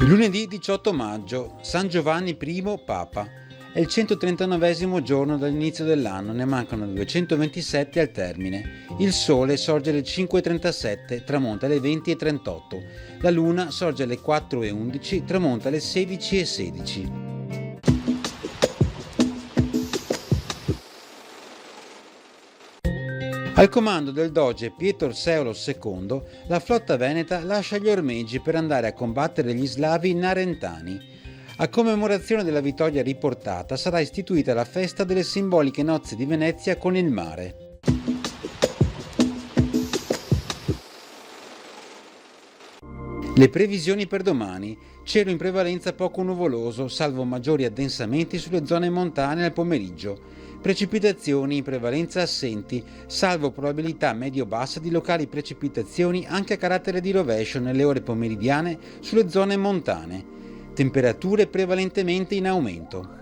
Lunedì 18 maggio, San Giovanni I Papa. È il 139° giorno dall'inizio dell'anno, ne mancano 227 al termine. Il sole sorge alle 5:37, tramonta alle 20:38. La luna sorge alle 4:11, tramonta alle 16:16. Al comando del doge Pietro Seulo II, la flotta veneta lascia gli ormeggi per andare a combattere gli slavi narentani. A commemorazione della vittoria riportata sarà istituita la festa delle simboliche nozze di Venezia con il mare. Le previsioni per domani: cielo in prevalenza poco nuvoloso, salvo maggiori addensamenti sulle zone montane al pomeriggio. Precipitazioni in prevalenza assenti, salvo probabilità medio-bassa di locali precipitazioni anche a carattere di rovescio nelle ore pomeridiane sulle zone montane. Temperature prevalentemente in aumento.